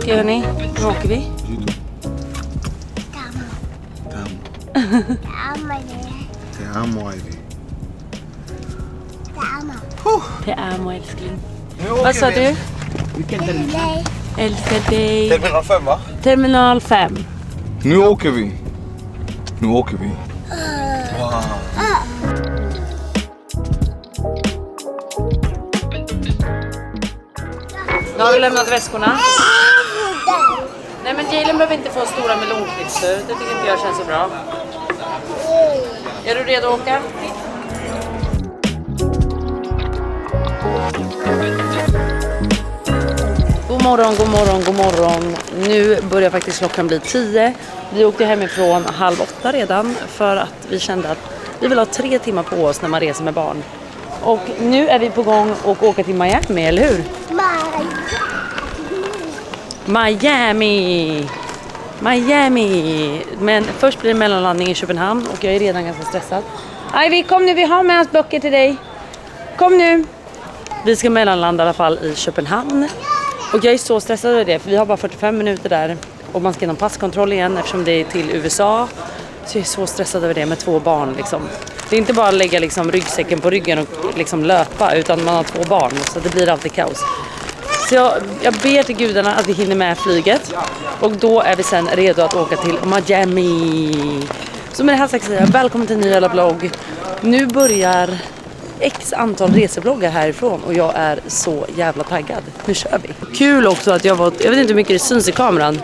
Okej hörni, nu åker vi. Te amo, Ivy. Te amo älskling. Vad sa du? Älskar dig. Terminal 5 va? Terminal 5. Nu åker vi. Nu åker vi. Wow. Nu har vi lämnat väskorna. Nej men Jalen behöver inte få stora melonklister. Det tycker inte jag känns så bra. Är du redo att åka? God morgon, god morgon, god morgon. Nu börjar faktiskt klockan bli 10. Vi åkte hemifrån 7:30 redan för att vi kände att vi vill ha 3 timmar på oss när man reser med barn. Och nu är vi på gång och åka till Miami, eller hur? Miami. Men först blir det mellanlandning i Köpenhamn och jag är redan ganska stressad. Ivy, kom nu, vi har med oss böcker till dig. Kom nu. Vi ska mellanlanda i alla fall i Köpenhamn. Och jag är så stressad över det för vi har bara 45 minuter där. Och man ska genom passkontroll igen eftersom det är till USA. Så jag är så stressad över det med 2 barn liksom. Det är inte bara att lägga liksom ryggsäcken på ryggen och liksom löpa utan man har 2 barn så det blir alltid kaos. Så jag ber till gudarna att vi hinner med flyget. Och då är vi sen redo att åka till Miami. Så med det här sagt säger jag välkommen till en ny jävla vlogg. Nu börjar x antal resebloggar härifrån och jag är så jävla taggad. Nu kör vi. Kul också att jag vet inte hur mycket det syns i kameran.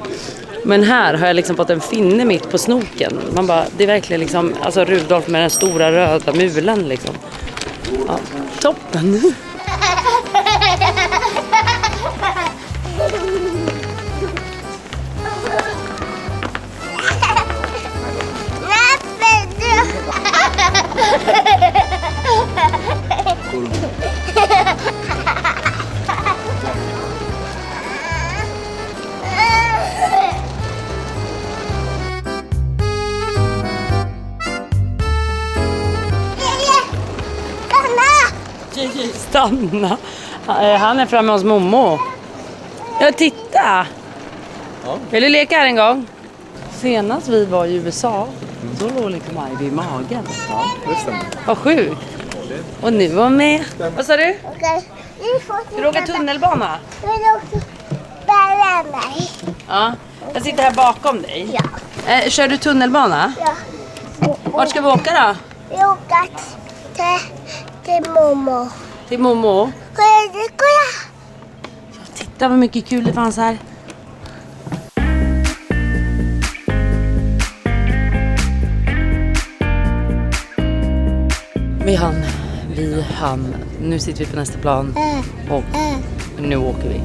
Men här har jag liksom fått en finne mitt på snoken. Man bara, det är verkligen liksom, alltså Rudolf med den stora röda mulen liksom. Ja, toppen. Stanna. Han är framme hos Momo. Ja, titta. Ja. Vill du leka här en gång? Senast vi var i USA, då låg liksom Ivy i magen. Ja, det stämmer. Vad sjukt. Och nu var med. Vad sa du? Okej. Ska du åka tunnelbana? Jag vill också bära mig. Ja. Jag sitter här bakom dig. Ja. Kör du tunnelbana? Ja. Vart ska vi åka då? Vi åker till Momo. Till Momo. Kolla. Titta vad mycket kul det fanns här. Vi hann. Nu sitter vi på nästa plan och nu åker vi.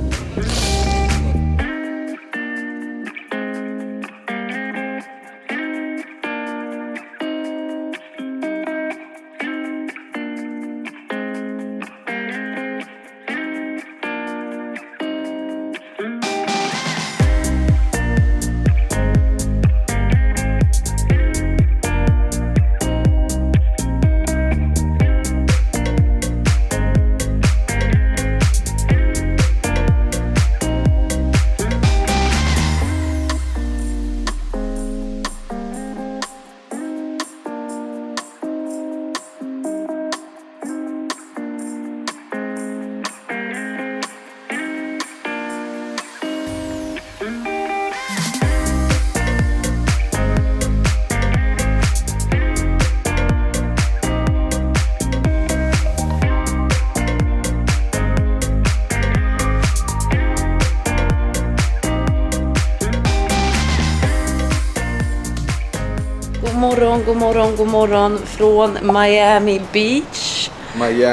God morgon från Miami Beach.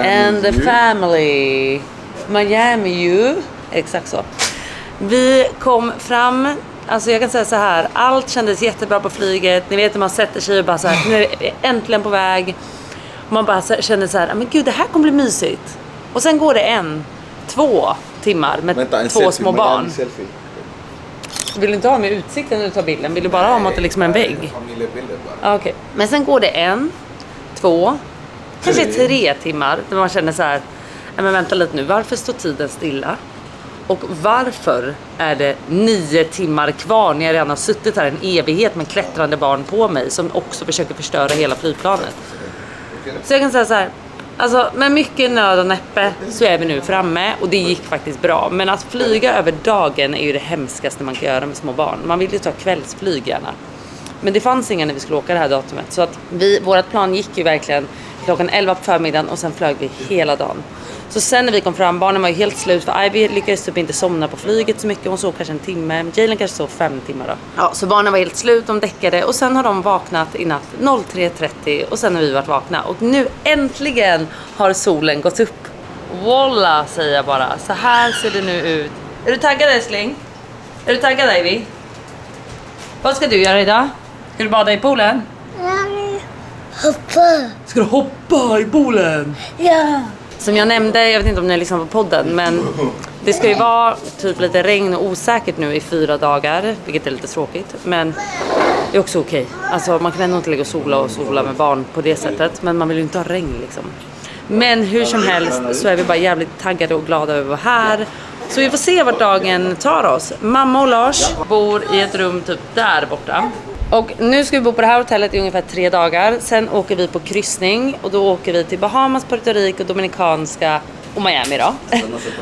And the family. Miami you. Exakt så. Vi kom fram. Alltså jag kan säga så här. Allt kändes jättebra på flyget. Ni vet när man sätter sig och bara så här. Nu är vi äntligen på väg. Man bara känner så här. Men gud, det här kommer bli mysigt. Och sen går det 2 timmar med 2 små barn. Vill du inte ha med utsikten när du tar bilden? Vill du bara ha att det liksom är en vägg? Okej. Men sen går det 1, 2, kanske 3 timmar. Där man känner så här. Men vänta lite nu, varför står tiden stilla? Och varför är det 9 timmar kvar när jag redan har suttit här en evighet med klättrande barn på mig som också försöker förstöra hela flygplanet? Så jag kan säga så här, alltså med mycket nöd och näppe så är vi nu framme och det gick faktiskt bra. Men att flyga över dagen är ju det hemskaste man kan göra med små barn. Man vill ju ta kvällsflyg gärna. Men det fanns inga när vi skulle åka det här datumet. Så att vårat plan gick ju verkligen klockan 11 på förmiddagen och sen flög vi hela dagen. Så sen när vi kom fram, barnen var ju helt slut för Ivy lyckades typ inte somna på flyget så mycket. Hon sov kanske en timme, Jalen kanske sov 5 timmar då. Ja, så barnen var helt slut, de däckade och sen har de vaknat i natt 03:30 och sen har vi varit vakna. Och nu äntligen har solen gått upp. Voila, säger jag bara. Så här ser det nu ut. Är du taggad, älskling? Är du taggad, Ivy? Vad ska du göra idag? Ska du bada i poolen? Hoppa. Ska du hoppa i poolen? Ja. Som jag nämnde, jag vet inte om ni lyssnar på podden, men det ska ju vara typ lite regn och osäkert nu i 4 dagar, vilket är lite tråkigt, men det är också okej. Alltså man kan ändå inte ligga och sola med barn på det sättet, men man vill ju inte ha regn liksom. Men hur som helst så är vi bara jävligt taggade och glada över att vara här. Så vi får se vart dagen tar oss. Mamma och Lars bor i ett rum typ där borta. Och nu ska vi bo på det här hotellet i ungefär 3 dagar. Sen åker vi på kryssning och då åker vi till Bahamas, Puerto Rico, Dominikanska och Miami då.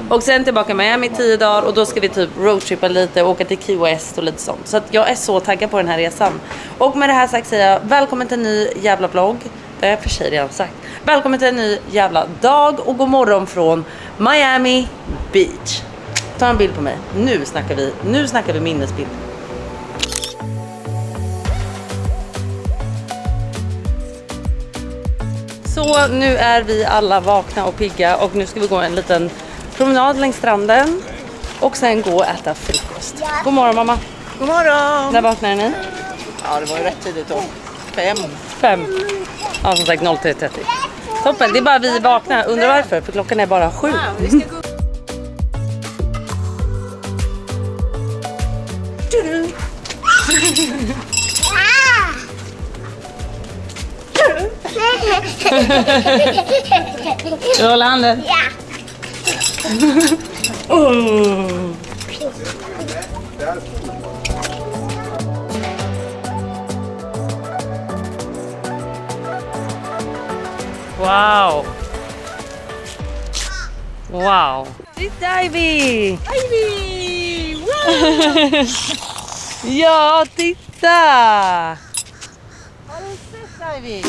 Och sen tillbaka Miami 10 dagar och då ska vi typ roadtrippa lite och åka till Key West och lite sånt. Så att jag är så taggad på den här resan. Och med det här sagt säger jag välkommen till en ny jävla vlogg. Det har jag för sig redan sagt. Välkommen till en ny jävla dag och god morgon från Miami Beach. Ta en bild på mig. Nu snackar vi minnesbild. Så nu är vi alla vakna och pigga och nu ska vi gå en liten promenad längs stranden och sen gå och äta frukost. God morgon mamma. God morgon! När vaknade ni? Ja, det var ju rätt tidigt då. 5. Ja, som sagt 03:30. Toppen, det är bara vi vakna. Undrar varför, för klockan är bara 7. Jag håller handen. Ja. Wow. Wow. Titta Ivy! Ivy! Wow! Ja, titta! Har du sett Ivy?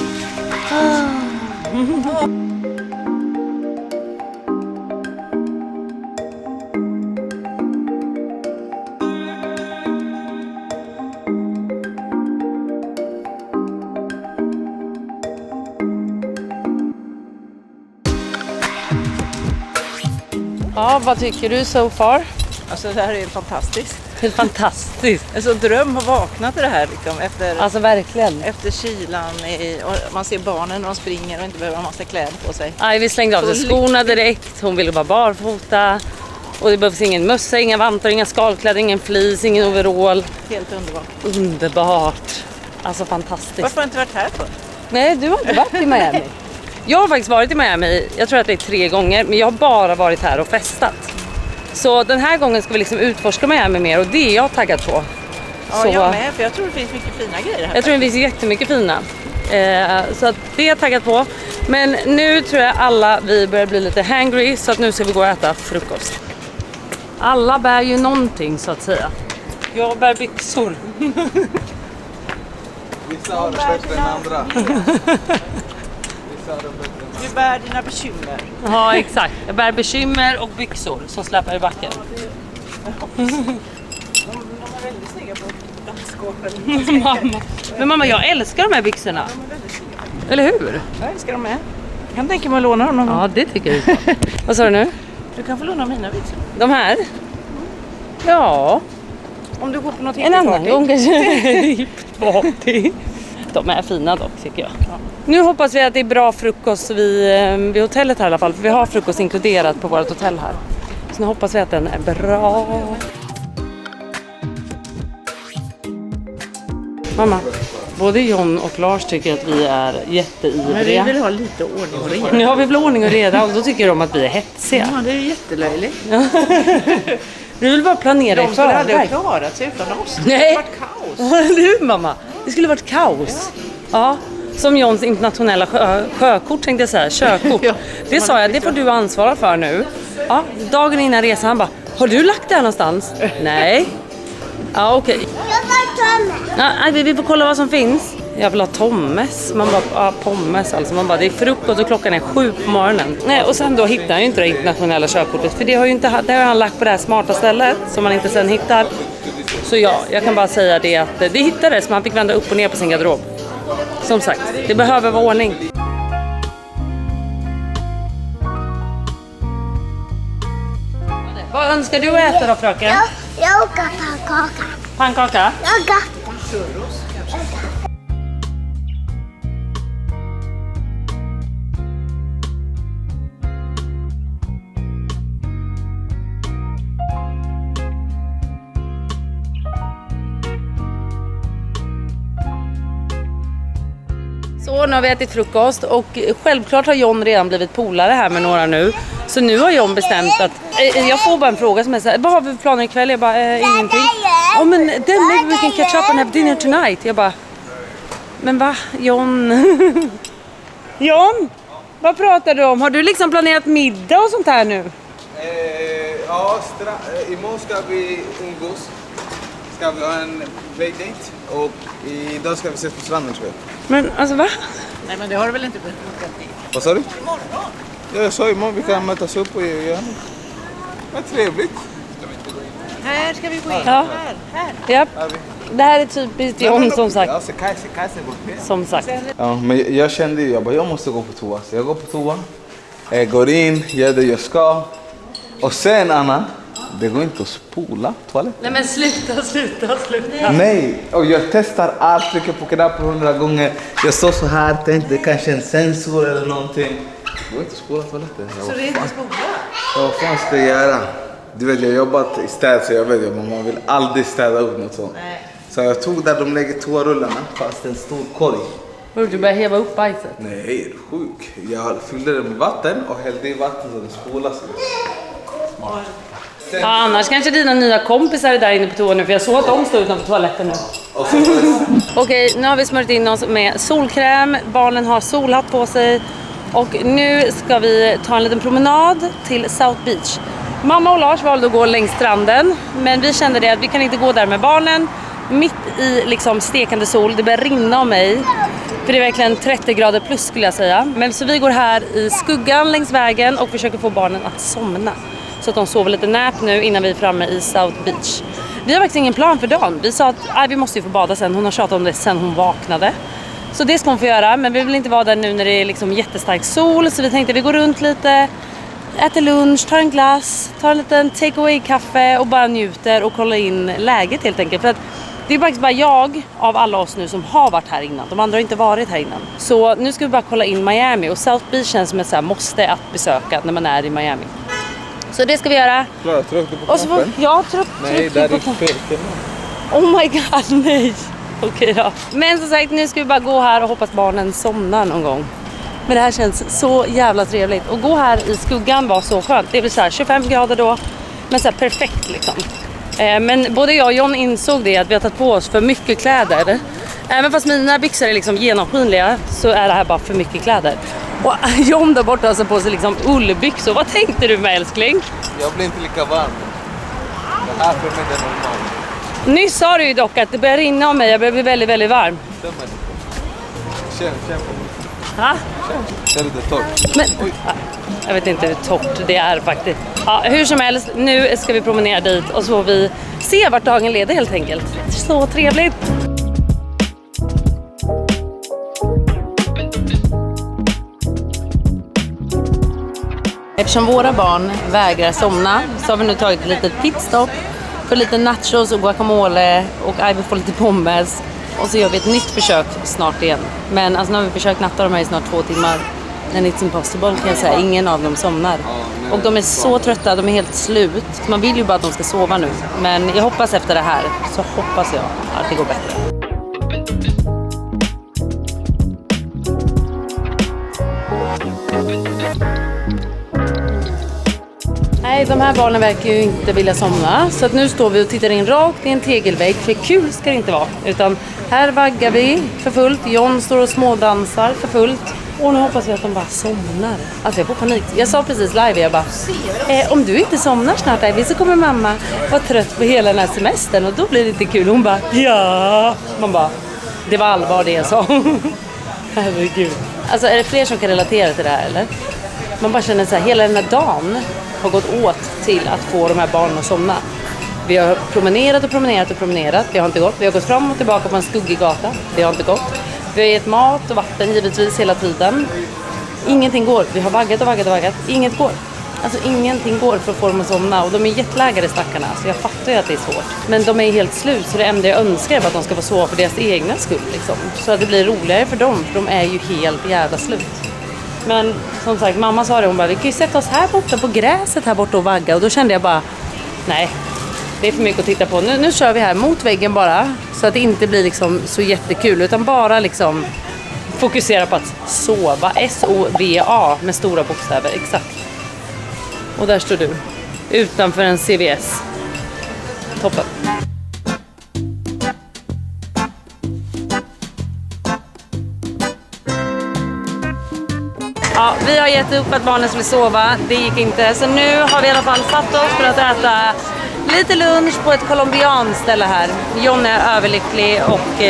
Ja, vad tycker du so far? Alltså det här är fantastiskt. Helt fantastiskt. En sån dröm att vakna till det här liksom, Alltså verkligen. efter kylan och man ser barnen när de springer och inte behöver ha massa kläder på sig. Ivy slängde av sig skorna direkt. Hon ville vara barfota. Och det behövs ingen mössa, inga vantar, inga skalkläder, ingen fleece, ingen overall. Helt underbart. Underbart. Alltså fantastiskt. Varför har jag inte varit här för? Nej, du har inte varit i Miami. Jag har faktiskt varit i Miami, jag tror att det är 3 gånger, men jag har bara varit här och festat. Så den här gången ska vi liksom utforska Miami mer och det är jag taggad på. Ja, så, jag med, för jag tror det finns mycket fina grejer här. jag tror det finns jättemycket fina. Så att det är jag taggad på. Men nu tror jag alla vi börjar bli lite hangry så att nu ska vi gå och äta frukost. Alla bär ju någonting så att säga. Jag bär byxor. Vissa har det bättre än andra. Du bär dina bekymmer. Ja, exakt. Jag bär bekymmer och byxor som släpar i backen. De är väldigt snygga på landskåpen. Mamma. Men mamma, jag älskar de här byxorna. De är väldigt snygga. Eller hur? Jag älskar dem med. Jag kan tänka mig att låna dem någon gång. Ja, det tycker jag. Vad sa du nu? Du kan få låna mina byxor. De här? Ja, Om du går på något en annan party. gång kanske. Party. De är fina dock tycker jag. Ja. Nu hoppas vi att det är bra frukost vid hotellet här i alla fall. För vi har frukost inkluderat på vårt hotell här. Så nu hoppas vi att den är bra. Mamma, Både John och Lars tycker att vi är jätteivriga. Men vi vill ha lite ordning och reda. Ja, vi vill ha ordning och reda och då tycker de att vi är hetsiga. Ja, det är jättelöjligt. Vi vill bara planera i De skulle aldrig ha förväg. klarat sig utan oss. Det Nej. skulle varit kaos. Eller hur, mamma? Det skulle varit kaos. Ja. Som Johns internationella sjökort tänkte jag säga, körkort. Ja, Det sa jag, det får du ansvara för nu. Ja, dagen innan resan han bara, har du lagt det här någonstans? Nej. Ja, okej. Jag var Tommy. Ja, vi får kolla vad som finns. Jag vill ha Tommes. Man bara, ja, pommes alltså. Man bara, det är frukost och klockan är 7 på morgonen. Nej, och sen då hittar han ju inte det internationella körkortet. För det har han lagt på det här smarta stället som man inte sen hittar. Så ja, jag kan bara säga det att det hittades. Man fick vända upp och ner på sin garderob. Som sagt, det behöver vara ordning. Vad önskar du äta då, fröken? Jag åker pannkaka. Pannkaka? Jag gattar. Så nu har vi ätit frukost och självklart har John redan blivit polare här med några nu. Så nu har John bestämt att, jag får bara en fråga som är så här, vad har vi för planer ikväll? Jag bara, ingenting. Ja men then maybe we can catch up and have dinner tonight. Jag bara, men va John? John, vad pratar du om? Har du liksom planerat middag och sånt här nu? Ja, imorgon ska vi umgås. Ska vi ha en playdate och idag ska vi ses på stranden tror jag. Men alltså va? Nej, men det har du väl inte bokat i? Vad sa du? Imorgon. Ja, jag sa imorgon vi kan mötas upp och göra något. Vad trevligt. Här ska vi gå in. Ja. Här. Japp. Det här är typiskt John som sagt. Ja, så Kajsa går med. Som sagt. Ja, men jag kände ju, jag måste gå på toa. Så jag går på toa, jag går in, gör det jag ska. Och sen Anna, det går inte att spola toaletten. Nej men sluta. Nej, och jag testar allt, trycker på knappen 100 gånger. Jag står så här, tänkte kanske en sensor eller någonting. Det går inte att spola toaletten. Så det är inte spola? Vad fan ska jag göra? Du vet, jag har jobbat i städ så jag vet ju, man vill aldrig städa upp något sånt. Nej. Så jag tog där de lägger toarullarna, fast en stor korg. Du börjar häva upp bajset. Nej, är du sjuk? Jag fyllde det med vatten och hällde i vatten så det spolas. Ja, annars kanske dina nya kompisar är där inne på toan nu, för jag såg att de står utanför toaletten nu. Okej, nu har vi smörjt in oss med solkräm, barnen har solhatt på sig och nu ska vi ta en liten promenad till South Beach. Mamma och Lars valde att gå längs stranden, men vi kände det att vi kan inte gå där med barnen mitt i liksom stekande sol. Det börjar rinna om mig, för det är verkligen 30 grader plus skulle jag säga. Men så vi går här i skuggan längs vägen och försöker få barnen att somna. Så att de sover lite nap nu innan vi är framme i South Beach. Vi har faktiskt ingen plan för dagen. Vi sa att vi måste ju få bada sen. Hon har tjatat om det sen hon vaknade. Så det ska hon få göra. Men vi vill inte vara där nu när det är liksom jättestark sol. Så vi tänkte att vi går runt lite, äter lunch, tar en glass, tar en liten takeaway-kaffe och bara njuter och kollar in läget helt enkelt. För att det är faktiskt bara jag av alla oss nu som har varit här innan. De andra har inte varit här innan. Så nu ska vi bara kolla in Miami. Och South Beach känns som ett så här måste att besöka när man är i Miami. Så det ska vi göra. Klara, tryck du på Och så får, knappen? ja, Nej, där är spöken. Oh my god, nej. Okej då. Men som sagt, nu ska vi bara gå här och hoppas barnen somnar någon gång. Men det här känns så jävla trevligt. Och gå här i skuggan var så skönt. Det är väl så här 25 grader då. Men så här perfekt liksom. Men både jag och John insåg det att vi har tagit på oss för mycket kläder. Även fast mina byxor är liksom genomskinliga så är det här bara för mycket kläder. Och John där borta har så på sig liksom ullbyxor. Vad tänkte du med, älskling? Jag blir inte lika varm. Det här för mig är normalt. Nyss sa du ju dock att det börjar rinna om mig. Jag börjar bli väldigt, väldigt varm. Känn på mig. Ha? Det är lite torrt. Men, jag vet inte hur torrt det är faktiskt. Ja, hur som helst, nu ska vi promenera dit och så får vi se vart dagen leder helt enkelt. Så trevligt! Eftersom våra barn vägrar somna så har vi nu tagit ett litet pitstop för lite nachos och guacamole och Ivy får lite pommes. Och så gör vi ett nytt försök snart igen. Men alltså nu har vi försökt natta de här i snart 2 timmar. And it's impossible kan jag säga. Ingen av dem somnar. Och de är så trötta, de är helt slut. Man vill ju bara att de ska sova nu. Men jag hoppas efter det här så hoppas jag att det går bättre. de här barnen verkar ju inte vilja somna. Så att nu står vi och tittar in rakt i en tegelvägg. För kul ska det inte vara. Utan här vaggar vi för fullt. John står och smådansar för fullt. Och nu hoppas vi att de bara somnar. Alltså jag får panik. Jag sa precis live, jag bara om du inte somnar snart Ivy så kommer mamma vara trött på hela den här semestern. Och då blir det inte kul. Hon bara ja. Man bara, det var allvar det jag sa. Herregud. Alltså är det fler som kan relatera till det här eller? Man bara känner så här, hela den här dagen har gått åt till att få de här barnen att somna. Vi har promenerat och promenerat och promenerat. Det har inte gått. Vi har gått fram och tillbaka på en skuggig gata. Det har inte gått. Vi har gett mat och vatten givetvis hela tiden. Ingenting går. Vi har vaggat och vaggat och vaggat. Inget går. Alltså ingenting går för att få dem att somna. Och de är jetlaggade stackarna. Så jag fattar ju att det är svårt. Men de är helt slut. Så det enda jag önskar är att de ska få sova för deras egna skull. Liksom. Så att det blir roligare för dem. För de är ju helt jävla slut. Men som sagt, mamma sa det. Hon bara, vi kan ju sätta oss här borta på gräset här borta och vagga. Och då kände jag bara, nej. Det är för mycket att titta på. Nu kör vi här mot väggen bara. Så att det inte blir liksom så jättekul. Utan bara liksom fokusera på att sova. S-O-V-A med stora bokstäver. Exakt. Och där står du. Utanför en CVS. Toppen. Ja, vi har gett upp att barnen skulle sova. Det gick inte. Så nu har vi i alla fall satt oss för att äta lite lunch på ett colombianställe här. John är överlycklig och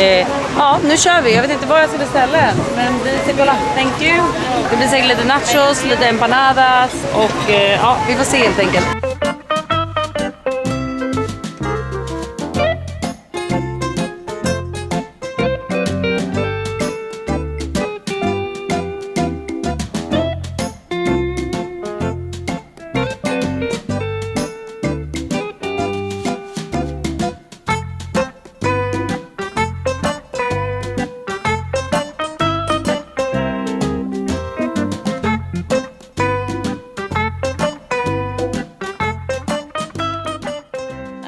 ja, nu kör vi. Jag vet inte vad jag ska beställa. Men vi ska kolla. Thank you. Det blir säkert lite nachos, lite empanadas och ja, vi får se helt enkelt.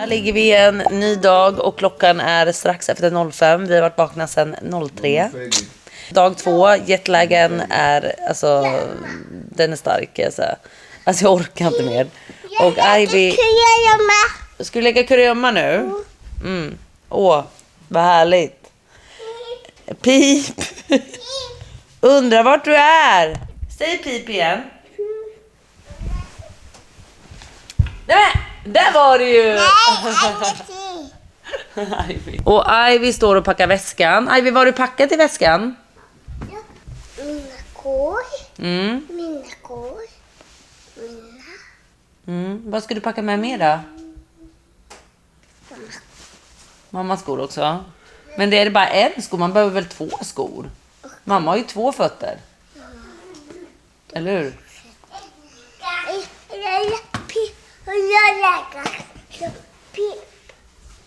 Ligger vi en ny dag och klockan är strax efter 05. Vi har varit vakna sedan 03. Dag 2, jetlagen är, alltså, den är stark. Alltså jag orkar inte mer. Och Ivy... Ska du lägga kurragömma nu? Åh, vad härligt. Pip. Undrar vart du är. Säg pip igen. Där var det ju! Och Ivy står och packar väskan. Ivy, vad har du packat i väskan? Mina kor. Mm. Mina kor. Vad ska du packa med mer då? Mammas skor också. Men det är bara en sko, man behöver väl 2 skor? Mamma har ju 2 fötter. Eller hur?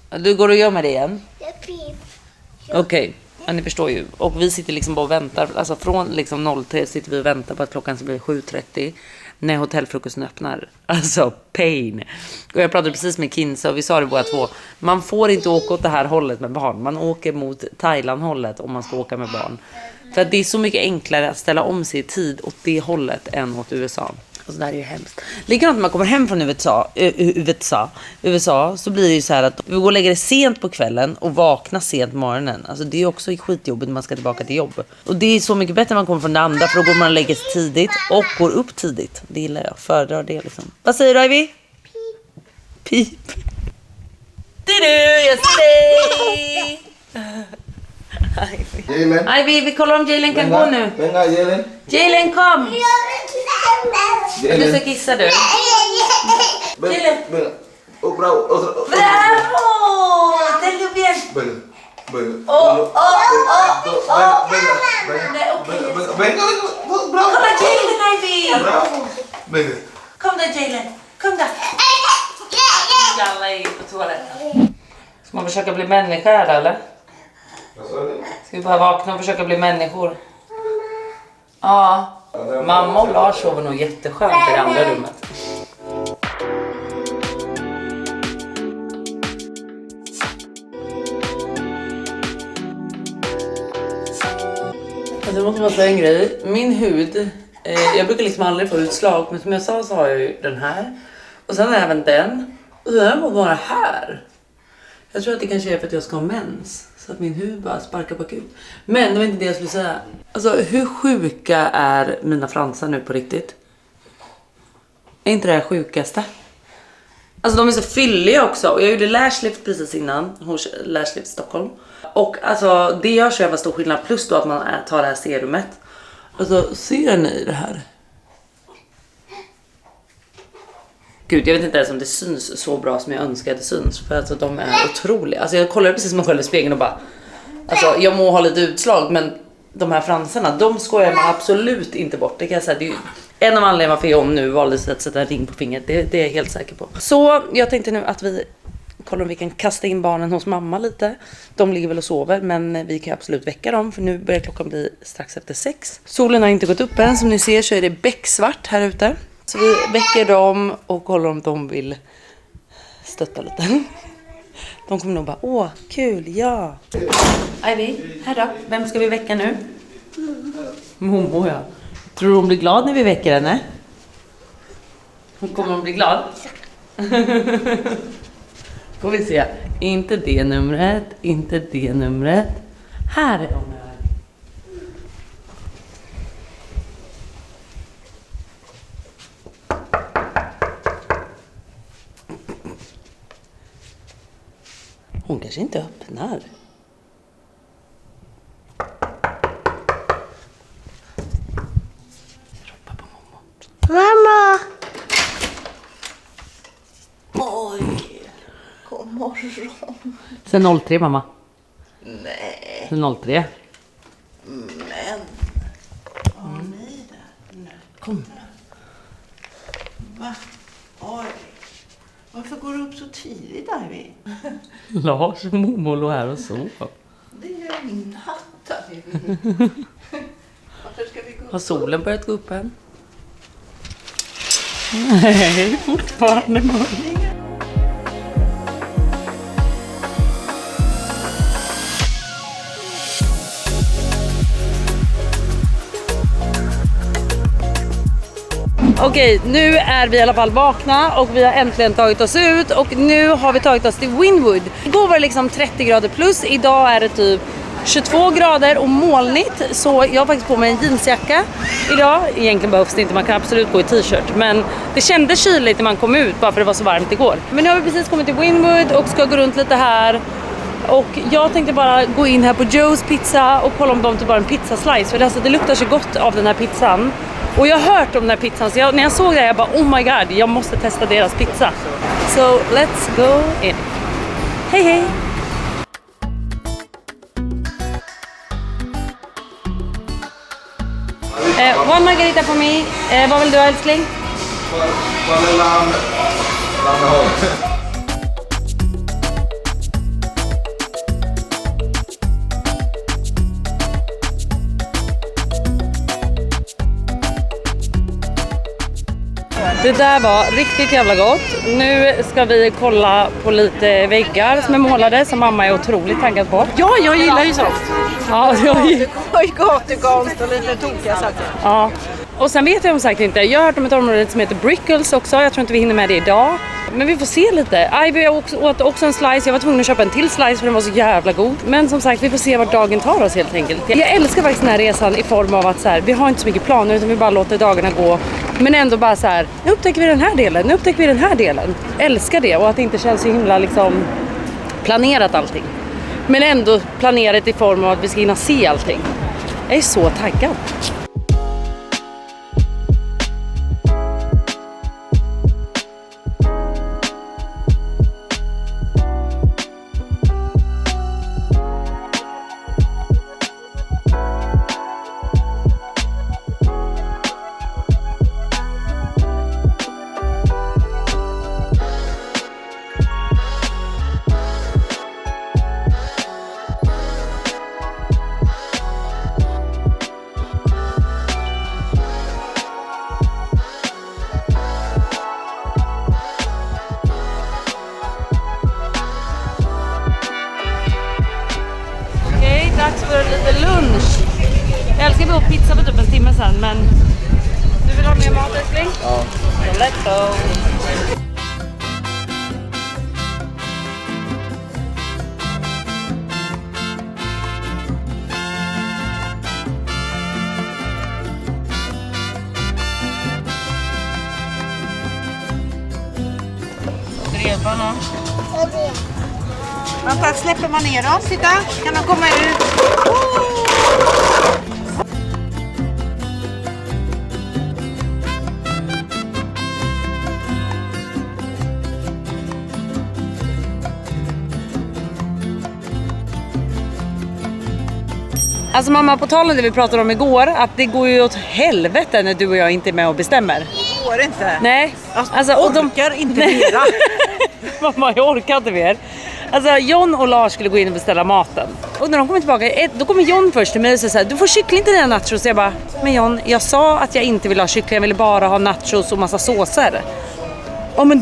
Du går och gör med det igen? Okej, ja, ni förstår ju. Och vi sitter liksom bara och väntar. Alltså från liksom 03 sitter vi och väntar på att klockan ska bli 7:30. När hotellfrukosten öppnar. Alltså pain. Och jag pratade precis med Kinsa och vi sa det båda två. Man får inte åka åt det här hållet med barn. Man åker mot Thailand-hållet om man ska åka med barn. För att det är så mycket enklare att ställa om sig i tid åt det hållet än åt USA. Och så där är ju hemskt. Likadant när man kommer hem från USA så blir det ju så här att vi går och lägger det sent på kvällen och vaknar sent på morgonen. Alltså det är också skitjobbigt när man ska tillbaka till jobb. Och det är så mycket bättre när man kommer från det andra, för då går man och lägger sig tidigt och går upp tidigt. Det gillar jag, föredrar det liksom. Vad säger du, Ivy? Pip. Jag säger Ivy, vi kollar om Jalen kan gå nu. Venga, Jalen. Jalen, kom! Du ska kissa du. Venga. Oh, bravo. Otra. Bravo! Ställ bien. Venga. Venga. Bravo. Kolla Jalen, Ivy! Bravo. Venga. Kom där Jalen, kom där. Jalla är på toaletten. Ska man försöka bli människa här eller? Ska vi bara vakna och försöka bli människor? Ja. Mamma och Lars sover nog jätteskönt i det andra rummet. Det måste vara så en grej. Min hud, jag brukar liksom aldrig få utslag, men som jag sa så har jag ju den här. Och sen även den. Och den var bara här. Jag tror att det kanske är för att jag ska ha mens. Så att min hud bara sparkar bakut. Men det var inte det jag skulle säga. Alltså hur sjuka är mina fransar nu på riktigt? Är inte det här sjukaste? Alltså de är så fylliga också. Och jag gjorde lashlift precis innan hos Lashlift Stockholm. Och alltså det gör så jävla stor skillnad. Plus då att man tar det här serumet. Alltså ser ni det här? Gud, jag vet inte ens om det syns så bra som jag önskar att det syns. För alltså de är otroliga. Alltså jag kollade precis mig själv i spegeln och bara... Alltså jag må ha lite utslag, men de här fransarna, de skojar man absolut inte bort. Det kan jag säga, det är ju en av anledningarna för jag nu valde att sätta en ring på fingret. Det är jag helt säker på. Så jag tänkte nu att vi kollar om vi kan kasta in barnen hos mamma lite. De ligger väl och sover, men vi kan absolut väcka dem. För nu börjar klockan bli strax efter 6. Solen har inte gått upp än. Som ni ser så är det becksvart här ute. Så vi väcker dem och kollar om de vill stötta lite. De kommer nog bara, åh, kul, ja. Ivy, här då. Vem ska vi väcka nu? Momo, ja. Tror du hon blir glad när vi väcker henne? Hon kommer att bli glad. Får vi se. Inte det numret, inte det numret. Här är hon. Hon kanske inte öppnar. Ropa på mamma. Mamma! Oj, god morgon. Sen 03 mamma. Nej, Sen 03. men... Har ni där? Kom. Va? Oj. Varför går du upp så tidigt, Ivy? Lars och Momo låg här och sov. Det är ju natt, Ivy. Varför ska vi gå upp? Har solen börjat gå upp än? Nej, fortfarande mörkt. Okej, nu är vi i alla fall vakna och vi har äntligen tagit oss ut och nu har vi tagit oss till Wynwood. Igår var det liksom 30 grader plus, idag är det typ 22 grader och molnigt, så jag har faktiskt på mig en jeansjacka idag. Egentligen behövs det inte, man kan absolut gå i t-shirt, men det kändes kyligt när man kom ut bara för det var så varmt igår. Men nu har vi precis kommit till Wynwood och ska gå runt lite här. Och jag tänkte bara gå in här på Joe's pizza och kolla om de typ bara en pizzaslice, för det luktar så gott av den här pizzan. Och jag har hört om den här pizzan, så när jag såg det jag bara oh my god, jag måste testa deras pizza. So let's go in. Hej hej! One margarita för mig. Vad vill du ha, älskling? Det där var riktigt jävla gott. Nu ska vi kolla på lite väggar som är målade som mamma är otroligt taggad på. Ja, jag gillar ju sånt. Ja, Gatukonst och lite tokiga saker. ja. Och sen vet jag om sagt inte. Jag har hört om ett område som heter Brickles också. Jag tror inte vi hinner med det idag. Men vi får se lite. Ivy åt också en slice. Jag var tvungen att köpa en till slice för den var så jävla god. Men som sagt, vi får se vart dagen tar oss helt enkelt. Jag älskar faktiskt den här resan i form av att så här, vi har inte så mycket planer utan vi bara låter dagarna gå. Men ändå bara så här, nu upptäcker vi den här delen, nu upptäcker vi den här delen. Älskar det, och att det inte känns så himla liksom planerat allting. Men ändå planerat i form av att vi ska hinna se allting. Jag är så taggad. Dags för lite lunch. Jag älskar att vi åt pizza för typ en timme sedan, men du vill ha mer mat, älskling? Ja. So let's go. trappan. Och det. Vänta, släpper man ner dem? Titta, kan de komma ut? Alltså mamma, på tal om det vi pratade om igår, att det går ju åt helvete när du och jag inte är med och bestämmer. Det går inte. Nej. Alltså, och orkar inte mera. Mamma, jag orkar inte mer. Alltså John och Lars skulle gå in och beställa maten. Och när de kommer tillbaka, då kommer John först till mig och säger: du får kyckling till dina nachos. Så jag bara, men John, jag sa att jag inte vill ha kyckling, jag ville bara ha nachos och massa såser. Ja, men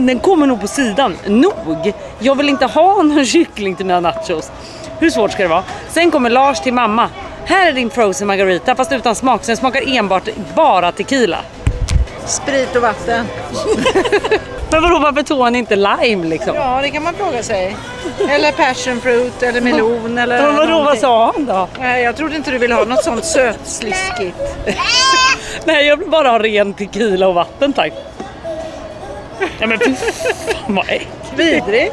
den kommer nog på sidan. Nog. Jag vill inte ha någon kyckling till mina nachos. Hur svårt ska det vara? Sen kommer Lars till mamma. Här är din frozen margarita, fast utan smak. Så den smakar bara tequila. Sprit och vatten. Men vadå, varför tog han inte lime liksom? Ja, det kan man fråga sig. Eller passion fruit, eller melon, eller Men vadå, vad någonting. sa han då? Nej, jag trodde inte du ville ha något sånt sötsliskigt. Nej, jag vill bara ha ren tequila och vatten, tack. Ja, men fy fan vad äckligt. Vidrig.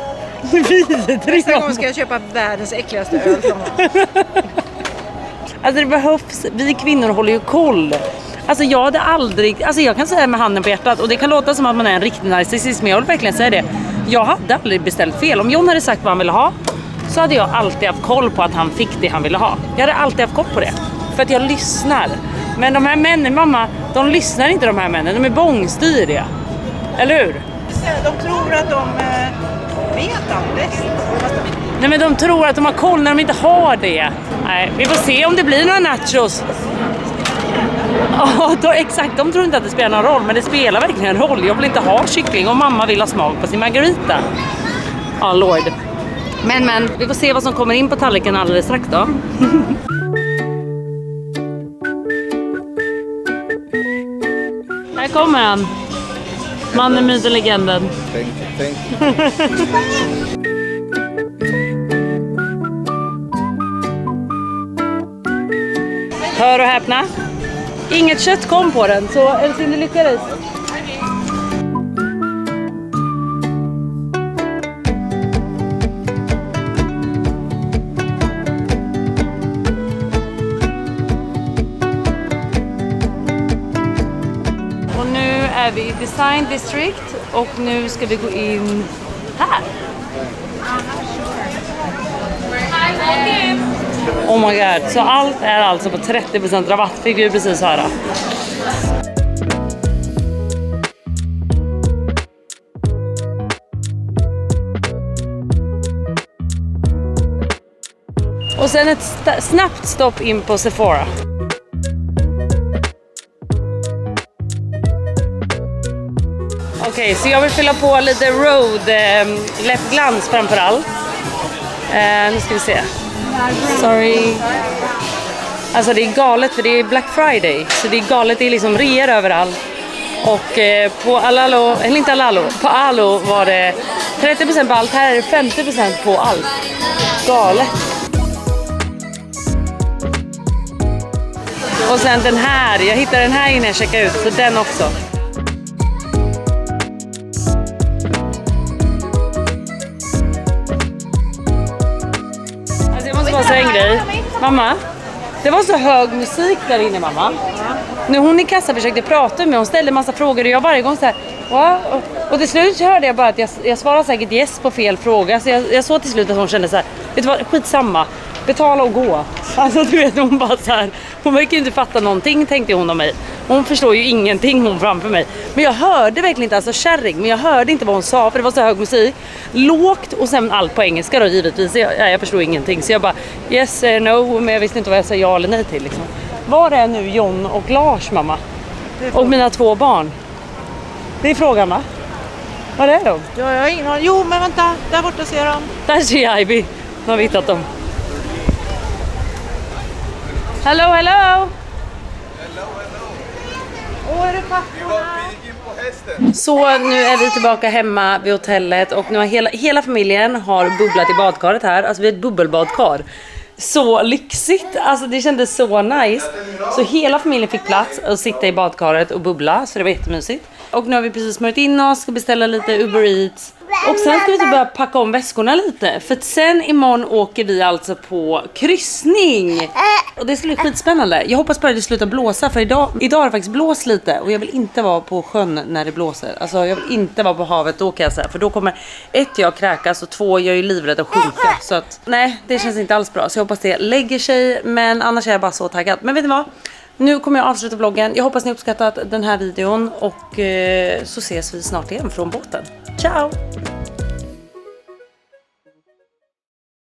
Vidrigt. Nästa gång ska jag köpa världens äckligaste öl från honom. Alltså det behövs, vi kvinnor håller ju koll. Alltså jag hade aldrig, alltså jag kan säga med handen på hjärtat, och det kan låta som att man är en riktig narcissist, men jag vill verkligen säga det. Jag hade aldrig beställt fel. Om John hade sagt vad han ville ha, så hade jag alltid haft koll på att han fick det han ville ha. Jag hade alltid haft koll på det, för att jag lyssnar. Men de här männen, mamma, de lyssnar inte, de här männen, de är bångstyriga. Eller hur? De tror att de vet allt bäst. Nej, men de tror att de har koll när de inte har det. Nej, vi får se om det blir några nachos. Ja, exakt. De tror inte att det spelar någon roll, men det spelar verkligen en roll. Jag vill inte ha kyckling och mamma vill ha smak på sin margarita. Ja, lord. Men, vi får se vad som kommer in på tallriken alldeles strax då. Här kommer han. Mannen, myten, legenden. Thank you. Hör och häpna. Inget kött kom på den, så Elsin, du lyckades. Och nu är vi i Design District och nu ska vi gå in här. Oh my god, så allt är alltså på 30% rabatt, fick vi precis höra. Och sen ett snabbt stopp in på Sephora. Okej, så jag vill fylla på lite Road läppglans framförallt. Nu ska vi se. Sorry. Alltså det är galet, för det är Black Friday. Så det är galet, det är liksom reor överallt. Och på Alalo, eller inte Alalo, på Alo var det 30% på allt. Här är det 50% på allt. Galet. Och sen den här, jag hittade den här innan jag checkade ut, så den också. Säga en grej. Mamma, det var så hög musik där inne, mamma. När hon i kassan försökte prata med, hon ställde massa frågor och jag varje gång så här, och till slut hörde jag bara att jag svarade säkert yes på fel fråga. Så jag såg till slut att hon kände så här, vet du vad, skitsamma, betala och gå. Alltså du vet, hon bara så här, hon verkar ju inte fatta någonting, tänkte hon om mig. Hon förstår ju ingenting, hon framför mig. Men jag hörde verkligen inte, alltså kärring, men jag hörde inte vad hon sa, för det var så hög musik. Lågt och sen allt på engelska då givetvis. Jag förstod ingenting, så jag bara yes, no, men jag visste inte vad jag sa ja eller nej till liksom. Var är nu John och Lars, mamma? Och mina 2 barn? Det är frågan, va? Var är de? Ja, jag har ingen aning. Jo, men vänta, där borta ser de. Där ser Ivy. Nu har vi hittat dem. Hello, hello! Åh, är det papporna? Så nu är vi tillbaka hemma vid hotellet och nu har hela familjen har bubblat i badkaret här. Alltså vi är ett bubbelbadkar. Så lyxigt, alltså det kändes så nice. Så hela familjen fick plats att sitta i badkaret och bubbla, så det var jättemysigt. Och nu har vi precis smörjt in oss, ska beställa lite Uber Eats. Och sen ska vi typ börja packa om väskorna lite. För att sen imorgon åker vi alltså på kryssning. Och det ska bli skitspännande. Jag hoppas bara det slutar blåsa. För idag har det faktiskt blåst lite. Och jag vill inte vara på sjön när det blåser. Alltså jag vill inte vara på havet då, kan jag säga. För då kommer jag kräkas och 2, jag är ju livrädd att sjunka. Så att nej, det känns inte alls bra. Så jag hoppas det lägger sig. Men annars är jag bara så taggad. Men vet ni vad? Nu kommer jag avsluta vloggen. Jag hoppas ni uppskattat den här videon. Och så ses vi snart igen från båten. Ciao!